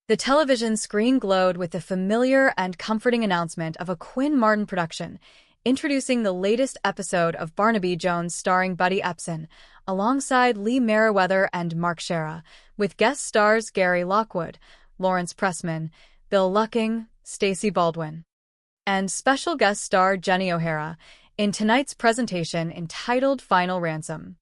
The television screen glowed with the familiar and comforting announcement of a Quinn Martin production, introducing the latest episode of Barnaby Jones starring Buddy Epson, alongside Lee Meriwether and Mark Shera, with guest stars Gary Lockwood, Lawrence Pressman, Bill Lucking, Stacey Baldwin, and special guest star Jenny O'Hara, in tonight's presentation entitled Final Ransom.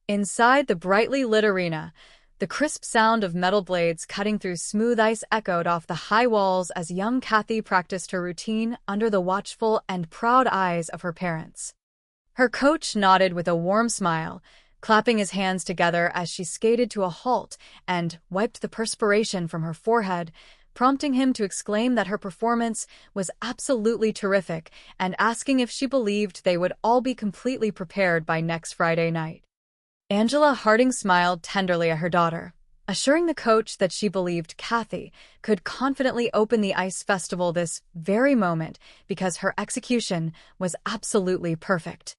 Inside the brightly lit arena, the crisp sound of metal blades cutting through smooth ice echoed off the high walls as young Kathy practiced her routine under the watchful and proud eyes of her parents. Her coach nodded with a warm smile, clapping his hands together as she skated to a halt and wiped the perspiration from her forehead, prompting him to exclaim that her performance was absolutely terrific and asking if she believed they would all be completely prepared by next Friday night. Angela Harding smiled tenderly at her daughter, assuring the coach that she believed Kathy could confidently open the ice festival this very moment because her execution was absolutely perfect.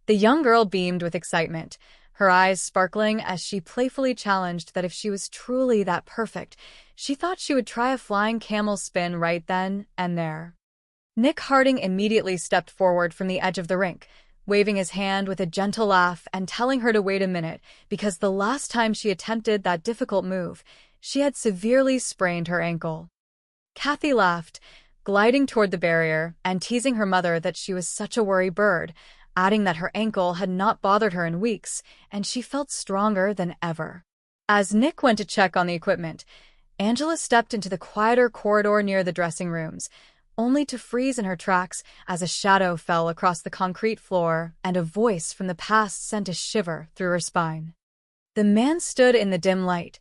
The young girl beamed with excitement, her eyes sparkling as she playfully challenged that if she was truly that perfect, she thought she would try a flying camel spin right then and there. Nick Harding immediately stepped forward from the edge of the rink, waving his hand with a gentle laugh and telling her to wait a minute because the last time she attempted that difficult move, she had severely sprained her ankle. Kathy laughed, gliding toward the barrier and teasing her mother that she was such a worry bird, adding that her ankle had not bothered her in weeks and she felt stronger than ever. As Nick went to check on the equipment, Angela stepped into the quieter corridor near the dressing rooms, only to freeze in her tracks as a shadow fell across the concrete floor and a voice from the past sent a shiver through her spine. The man stood in the dim light,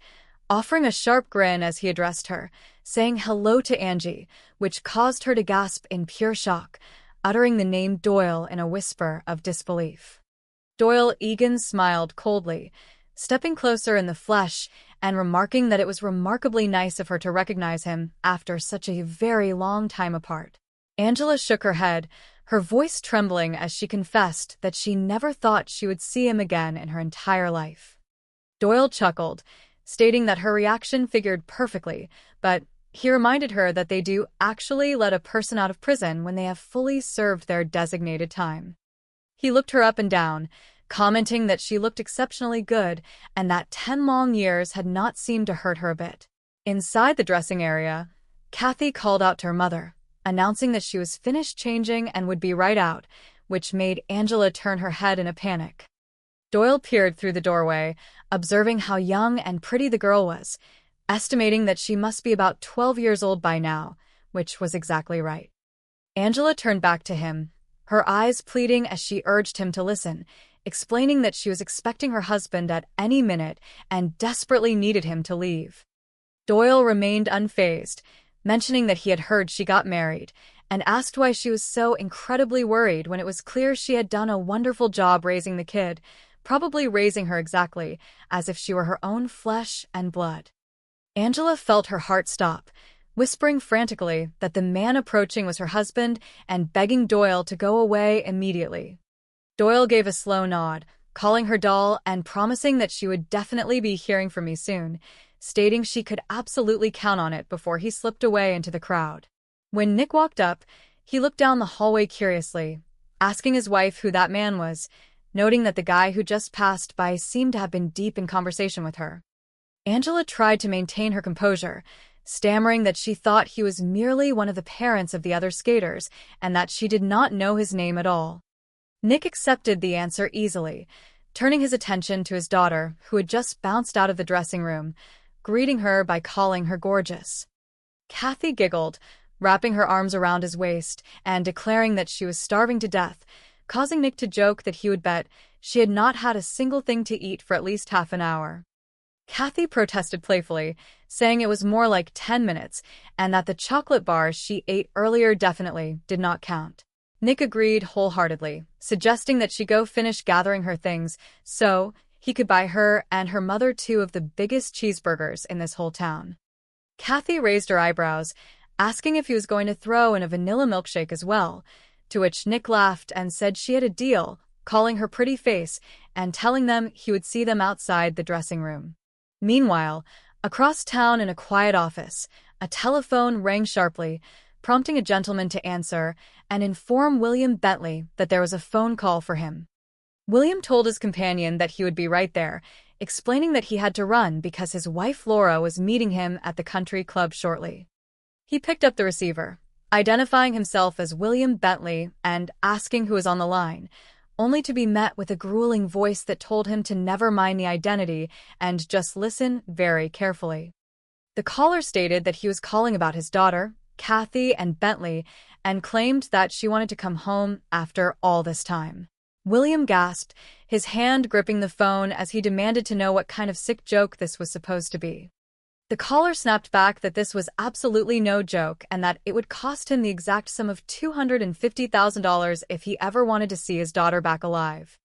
offering a sharp grin as he addressed her, saying hello to Angie, which caused her to gasp in pure shock, uttering the name Doyle in a whisper of disbelief. Doyle Egan smiled coldly, stepping closer in the flesh and remarking that it was remarkably nice of her to recognize him after such a very long time apart. Angela shook her head, her voice trembling as she confessed that she never thought she would see him again in her entire life. Doyle chuckled, stating that her reaction figured perfectly, but he reminded her that they do actually let a person out of prison when they have fully served their designated time. He looked her up and down, commenting that she looked exceptionally good and that 10 long years had not seemed to hurt her a bit. Inside the dressing area, Kathy called out to her mother, announcing that she was finished changing and would be right out, which made Angela turn her head in a panic. Doyle peered through the doorway, observing how young and pretty the girl was, estimating that she must be about 12 years old by now, which was exactly right. Angela turned back to him, her eyes pleading as she urged him to listen, explaining that she was expecting her husband at any minute and desperately needed him to leave. Doyle remained unfazed, mentioning that he had heard she got married, and asked why she was so incredibly worried when it was clear she had done a wonderful job raising the kid, probably raising her exactly as if she were her own flesh and blood. Angela felt her heart stop, whispering frantically that the man approaching was her husband and begging Doyle to go away immediately. Doyle gave a slow nod, calling her doll and promising that she would definitely be hearing from me soon, stating she could absolutely count on it before he slipped away into the crowd. When Nick walked up, he looked down the hallway curiously, asking his wife who that man was, noting that the guy who just passed by seemed to have been deep in conversation with her. Angela tried to maintain her composure, stammering that she thought he was merely one of the parents of the other skaters and that she did not know his name at all. Nick accepted the answer easily, turning his attention to his daughter, who had just bounced out of the dressing room, greeting her by calling her gorgeous. Kathy giggled, wrapping her arms around his waist and declaring that she was starving to death, causing Nick to joke that he would bet she had not had a single thing to eat for at least half an hour. Kathy protested playfully, saying it was more like 10 minutes and that the chocolate bars she ate earlier definitely did not count. Nick agreed wholeheartedly, suggesting that she go finish gathering her things so he could buy her and her mother 2 of the biggest cheeseburgers in this whole town. Kathy raised her eyebrows, asking if he was going to throw in a vanilla milkshake as well, to which Nick laughed and said she had a deal, calling her pretty face and telling them he would see them outside the dressing room. Meanwhile, Across town in a quiet office, a telephone rang sharply, prompting a gentleman to answer and inform William Bentley that there was a phone call for him. William told his companion that he would be right there, explaining that he had to run because his wife Laura was meeting him at the country club shortly. He picked up the receiver, identifying himself as William Bentley and asking who was on the line, only to be met with a grueling voice that told him to never mind the identity and just listen very carefully. The caller stated that he was calling about his daughter, Kathy and Bentley, and claimed that she wanted to come home after all this time. William gasped, his hand gripping the phone as he demanded to know what kind of sick joke this was supposed to be. The caller snapped back that this was absolutely no joke and that it would cost him the exact sum of $250,000 if he ever wanted to see his daughter back alive.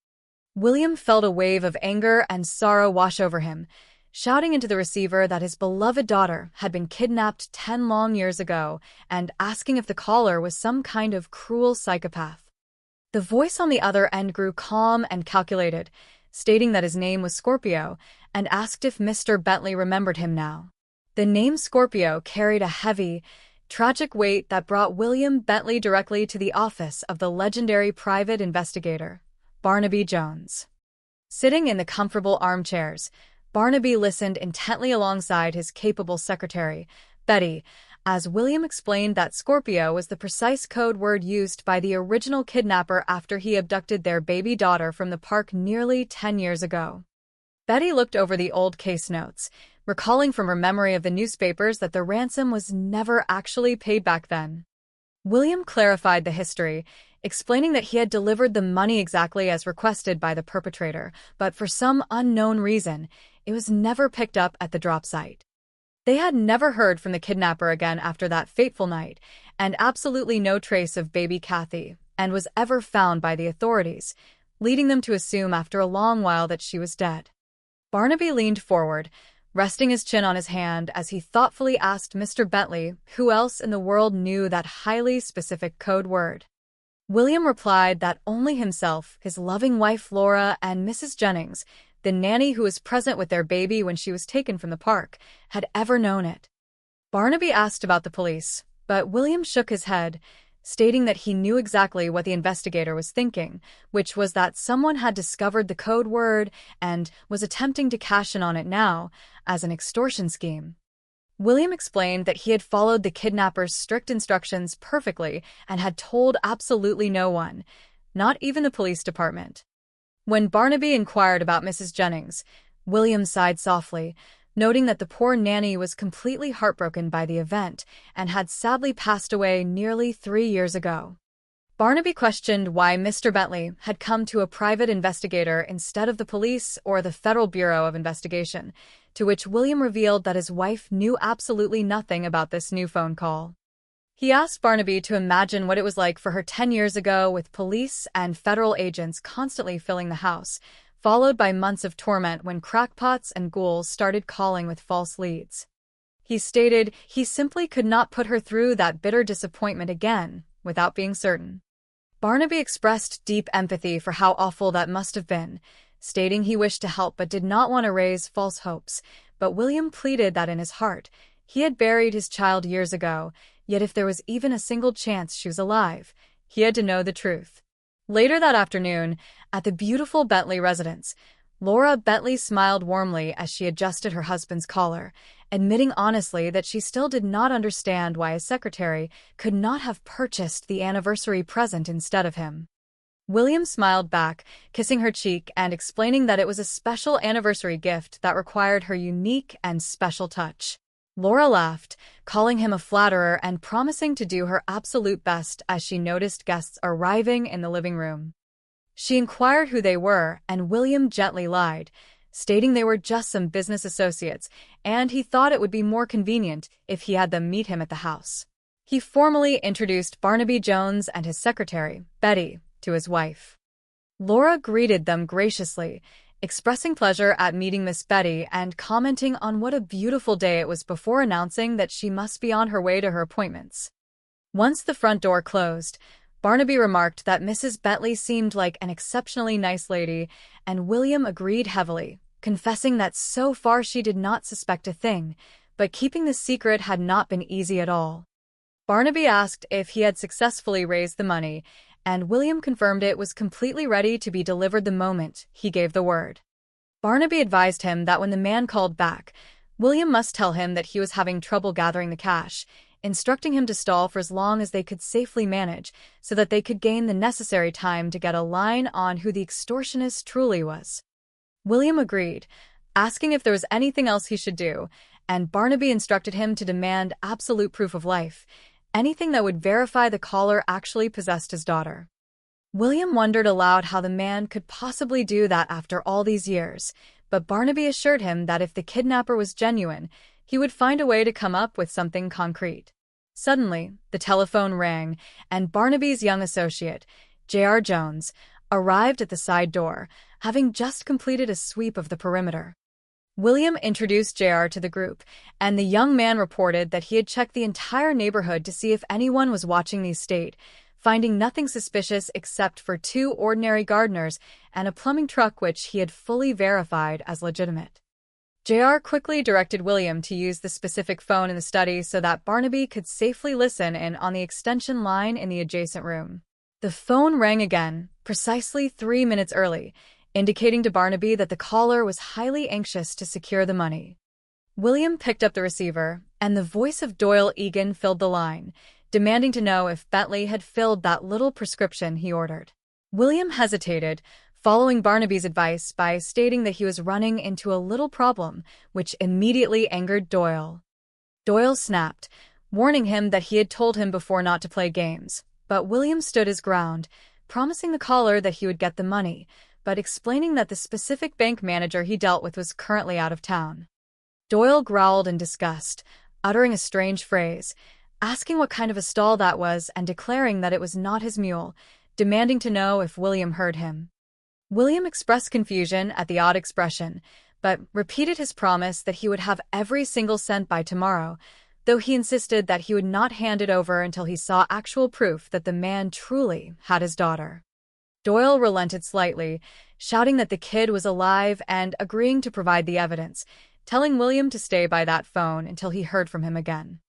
William felt a wave of anger and sorrow wash over him, shouting into the receiver that his beloved daughter had been kidnapped 10 long years ago and asking if the caller was some kind of cruel psychopath. The voice on the other end grew calm and calculated, stating that his name was Scorpio, and asked if Mr. Bentley remembered him now. The name Scorpio carried a heavy, tragic weight that brought William Bentley directly to the office of the legendary private investigator, Barnaby Jones. Sitting in the comfortable armchairs, Barnaby listened intently alongside his capable secretary, Betty, as William explained that Scorpio was the precise code word used by the original kidnapper after he abducted their baby daughter from the park nearly 10 years ago. Betty looked over the old case notes, recalling from her memory of the newspapers that the ransom was never actually paid back then. William clarified the history, explaining that he had delivered the money exactly as requested by the perpetrator, but for some unknown reason, it was never picked up at the drop site. They had never heard from the kidnapper again after that fateful night, and absolutely no trace of baby Kathy, and was ever found by the authorities, leading them to assume after a long while that she was dead. Barnaby leaned forward, resting his chin on his hand as he thoughtfully asked Mr. Bentley who else in the world knew that highly specific code word. William replied that only himself, his loving wife Laura, and Mrs. Jennings, the nanny who was present with their baby when she was taken from the park, had ever known it. Barnaby asked about the police, but William shook his head, stating that he knew exactly what the investigator was thinking, which was that someone had discovered the code word and was attempting to cash in on it now as an extortion scheme. William explained that he had followed the kidnapper's strict instructions perfectly and had told absolutely no one, not even the police department. When Barnaby inquired about Mrs. Jennings, William sighed softly, noting that the poor nanny was completely heartbroken by the event and had sadly passed away nearly 3 years ago. Barnaby questioned why Mr. Bentley had come to a private investigator instead of the police or the Federal Bureau of Investigation, to which William revealed that his wife knew absolutely nothing about this new phone call. He asked Barnaby to imagine what it was like for her 10 years ago with police and federal agents constantly filling the house, followed by months of torment when crackpots and ghouls started calling with false leads. He stated he simply could not put her through that bitter disappointment again without being certain. Barnaby expressed deep empathy for how awful that must have been, stating he wished to help but did not want to raise false hopes, but William pleaded that in his heart, he had buried his child years ago, yet if there was even a single chance she was alive, he had to know the truth. Later that afternoon, at the beautiful Bentley residence, Laura Bentley smiled warmly as she adjusted her husband's collar, admitting honestly that she still did not understand why his secretary could not have purchased the anniversary present instead of him. William smiled back, kissing her cheek and explaining that it was a special anniversary gift that required her unique and special touch. Laura laughed, calling him a flatterer and promising to do her absolute best as she noticed guests arriving in the living room. She inquired who they were, and William gently lied, stating they were just some business associates, and he thought it would be more convenient if he had them meet him at the house. He formally introduced Barnaby Jones and his secretary, Betty, to his wife. Laura greeted them graciously, expressing pleasure at meeting Miss Betty and commenting on what a beautiful day it was before announcing that she must be on her way to her appointments. Once the front door closed, Barnaby remarked that Mrs. Bentley seemed like an exceptionally nice lady, and William agreed heavily, confessing that so far she did not suspect a thing, but keeping the secret had not been easy at all. Barnaby asked if he had successfully raised the money, and William confirmed it was completely ready to be delivered the moment he gave the word. Barnaby advised him that when the man called back, William must tell him that he was having trouble gathering the cash, instructing him to stall for as long as they could safely manage so that they could gain the necessary time to get a line on who the extortionist truly was. William agreed, asking if there was anything else he should do, and Barnaby instructed him to demand absolute proof of life, anything that would verify the caller actually possessed his daughter. William wondered aloud how the man could possibly do that after all these years, but Barnaby assured him that if the kidnapper was genuine, he would find a way to come up with something concrete. Suddenly, the telephone rang, and Barnaby's young associate, J.R. Jones, arrived at the side door, having just completed a sweep of the perimeter. William introduced J.R. to the group, and the young man reported that he had checked the entire neighborhood to see if anyone was watching the estate, finding nothing suspicious except for 2 ordinary gardeners and a plumbing truck which he had fully verified as legitimate. J.R. quickly directed William to use the specific phone in the study so that Barnaby could safely listen in on the extension line in the adjacent room. The phone rang again, precisely 3 minutes early, indicating to Barnaby that the caller was highly anxious to secure the money. William picked up the receiver, and the voice of Doyle Egan filled the line, demanding to know if Bentley had filled that little prescription he ordered. William hesitated, following Barnaby's advice by stating that he was running into a little problem, which immediately angered Doyle. Doyle snapped, warning him that he had told him before not to play games, but William stood his ground, promising the caller that he would get the money, but explaining that the specific bank manager he dealt with was currently out of town. Doyle growled in disgust, uttering a strange phrase, asking what kind of a stall that was and declaring that it was not his mule, demanding to know if William heard him. William expressed confusion at the odd expression, but repeated his promise that he would have every single cent by tomorrow, though he insisted that he would not hand it over until he saw actual proof that the man truly had his daughter. Doyle relented slightly, shouting that the kid was alive and agreeing to provide the evidence, telling William to stay by that phone until he heard from him again.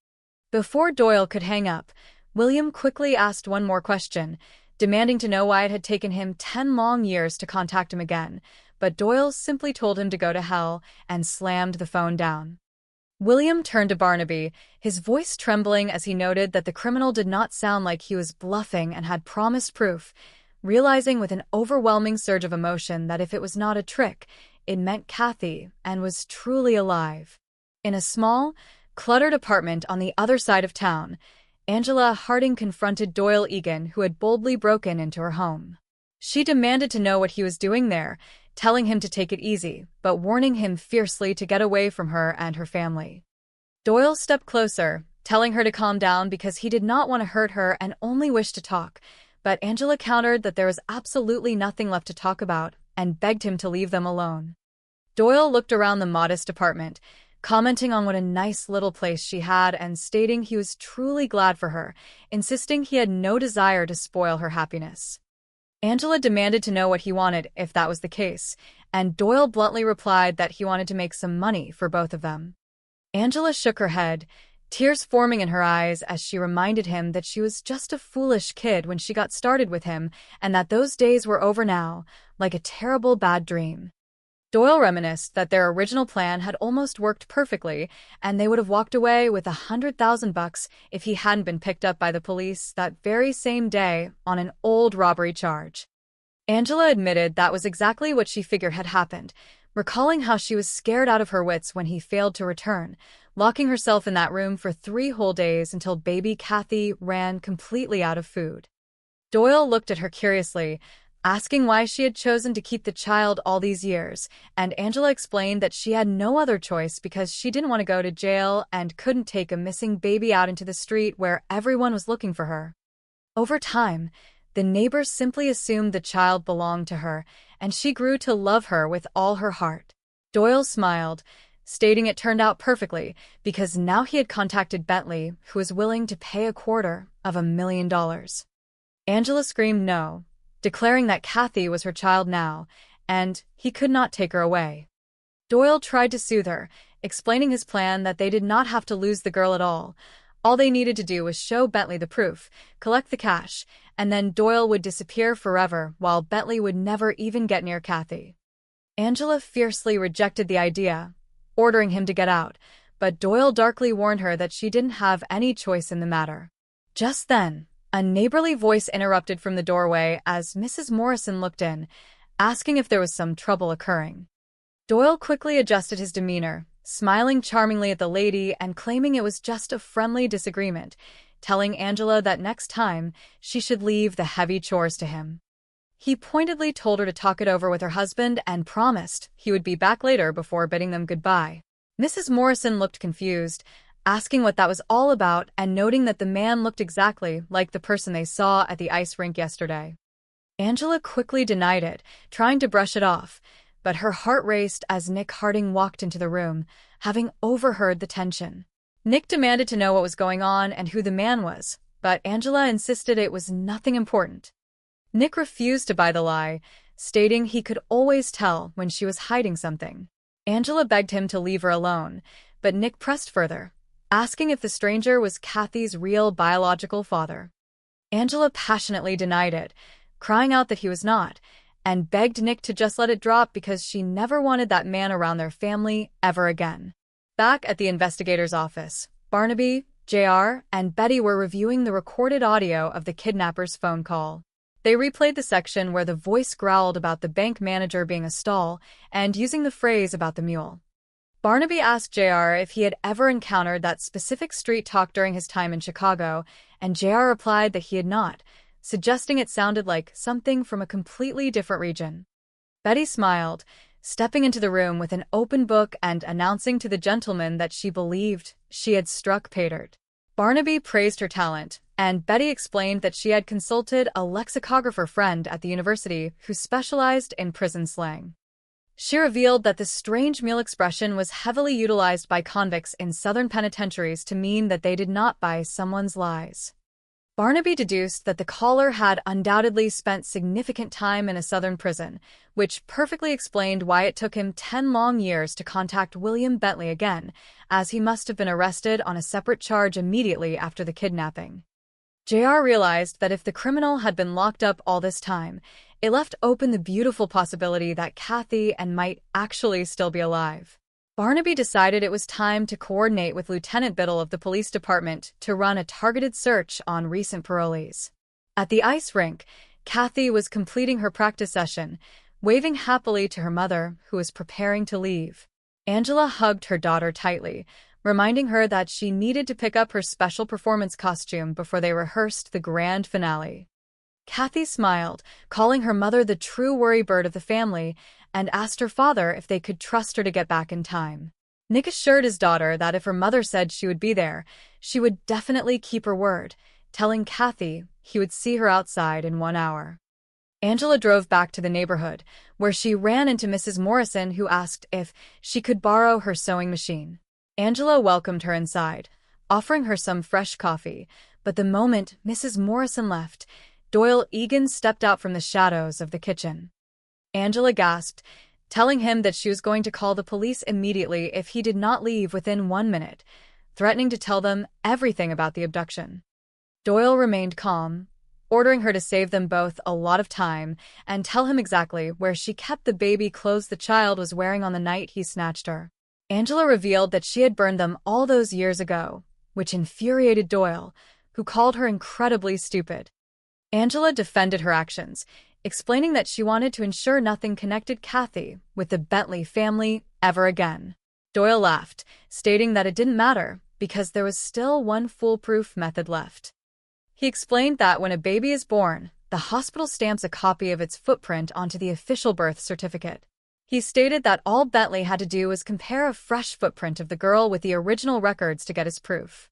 Before Doyle could hang up, William quickly asked one more question, demanding to know why it had taken him 10 long years to contact him again, but Doyle simply told him to go to hell and slammed the phone down. William turned to Barnaby, his voice trembling as he noted that the criminal did not sound like he was bluffing and had promised proof, realizing with an overwhelming surge of emotion that if it was not a trick, it meant Kathy and was truly alive. In a small, cluttered apartment on the other side of town, Angela Harding confronted Doyle Egan, who had boldly broken into her home. She demanded to know what he was doing there, telling him to take it easy, but warning him fiercely to get away from her and her family. Doyle stepped closer, telling her to calm down because he did not want to hurt her and only wished to talk, but Angela countered that there was absolutely nothing left to talk about and begged him to leave them alone. Doyle looked around the modest apartment, commenting on what a nice little place she had and stating he was truly glad for her, insisting he had no desire to spoil her happiness. Angela demanded to know what he wanted if that was the case, and Doyle bluntly replied that he wanted to make some money for both of them. Angela shook her head, tears forming in her eyes as she reminded him that she was just a foolish kid when she got started with him and that those days were over now, like a terrible bad dream. Doyle reminisced that their original plan had almost worked perfectly, and they would have walked away with $100,000 if he hadn't been picked up by the police that very same day on an old robbery charge. Angela admitted that was exactly what she figured had happened, recalling how she was scared out of her wits when he failed to return, locking herself in that room for 3 whole days until baby Kathy ran completely out of food. Doyle looked at her curiously, asking why she had chosen to keep the child all these years, and Angela explained that she had no other choice because she didn't want to go to jail and couldn't take a missing baby out into the street where everyone was looking for her. Over time, the neighbors simply assumed the child belonged to her, and she grew to love her with all her heart. Doyle smiled, stating it turned out perfectly because now he had contacted Bentley, who was willing to pay $250,000. Angela screamed no, declaring that Kathy was her child now, and he could not take her away. Doyle tried to soothe her, explaining his plan that they did not have to lose the girl at all. All they needed to do was show Bentley the proof, collect the cash, and then Doyle would disappear forever while Bentley would never even get near Kathy. Angela fiercely rejected the idea, ordering him to get out, but Doyle darkly warned her that she didn't have any choice in the matter. Just then, a neighborly voice interrupted from the doorway as Mrs. Morrison looked in, asking if there was some trouble occurring. Doyle quickly adjusted his demeanor, smiling charmingly at the lady and claiming it was just a friendly disagreement, telling Angela that next time she should leave the heavy chores to him. He pointedly told her to talk it over with her husband and promised he would be back later before bidding them goodbye. Mrs. Morrison looked confused, asking what that was all about and noting that the man looked exactly like the person they saw at the ice rink yesterday. Angela quickly denied it, trying to brush it off, but her heart raced as Nick Harding walked into the room, having overheard the tension. Nick demanded to know what was going on and who the man was, but Angela insisted it was nothing important. Nick refused to buy the lie, stating he could always tell when she was hiding something. Angela begged him to leave her alone, but Nick pressed further, asking if the stranger was Kathy's real biological father. Angela passionately denied it, crying out that he was not, and begged Nick to just let it drop because she never wanted that man around their family ever again. Back at the investigator's office, Barnaby, JR, and Betty were reviewing the recorded audio of the kidnapper's phone call. They replayed the section where the voice growled about the bank manager being a stall and using the phrase about the mule. Barnaby asked JR if he had ever encountered that specific street talk during his time in Chicago, and JR replied that he had not, suggesting it sounded like something from a completely different region. Betty smiled, stepping into the room with an open book and announcing to the gentleman that she believed she had struck pay dirt. Barnaby praised her talent, and Betty explained that she had consulted a lexicographer friend at the university who specialized in prison slang. She revealed that the strange mule expression was heavily utilized by convicts in southern penitentiaries to mean that they did not buy someone's lies. Barnaby deduced that the caller had undoubtedly spent significant time in a southern prison, which perfectly explained why it took him 10 long years to contact William Bentley again, as he must have been arrested on a separate charge immediately after the kidnapping. JR realized that if the criminal had been locked up all this time, it left open the beautiful possibility that Kathy and might actually still be alive. Barnaby decided it was time to coordinate with Lieutenant Biddle of the police department to run a targeted search on recent parolees. At the ice rink, Kathy was completing her practice session, waving happily to her mother, who was preparing to leave. Angela hugged her daughter tightly, reminding her that she needed to pick up her special performance costume before they rehearsed the grand finale. Kathy smiled, calling her mother the true worrybird of the family, and asked her father if they could trust her to get back in time. Nick assured his daughter that if her mother said she would be there, she would definitely keep her word, telling Kathy he would see her outside in 1 hour. Angela drove back to the neighborhood, where she ran into Mrs. Morrison, who asked if she could borrow her sewing machine. Angela welcomed her inside, offering her some fresh coffee, but the moment Mrs. Morrison left, Doyle Egan stepped out from the shadows of the kitchen. Angela gasped, telling him that she was going to call the police immediately if he did not leave within 1 minute, threatening to tell them everything about the abduction. Doyle remained calm, ordering her to save them both a lot of time and tell him exactly where she kept the baby clothes the child was wearing on the night he snatched her. Angela revealed that she had burned them all those years ago, which infuriated Doyle, who called her incredibly stupid. Angela defended her actions, explaining that she wanted to ensure nothing connected Kathy with the Bentley family ever again. Doyle laughed, stating that it didn't matter because there was still one foolproof method left. He explained that when a baby is born, the hospital stamps a copy of its footprint onto the official birth certificate. He stated that all Bentley had to do was compare a fresh footprint of the girl with the original records to get his proof.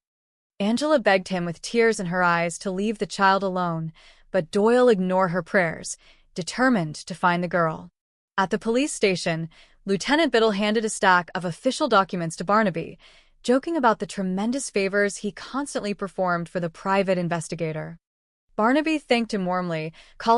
Angela begged him with tears in her eyes to leave the child alone, but Doyle ignored her prayers, determined to find the girl. At the police station, Lieutenant Biddle handed a stack of official documents to Barnaby, joking about the tremendous favors he constantly performed for the private investigator. Barnaby thanked him warmly, calling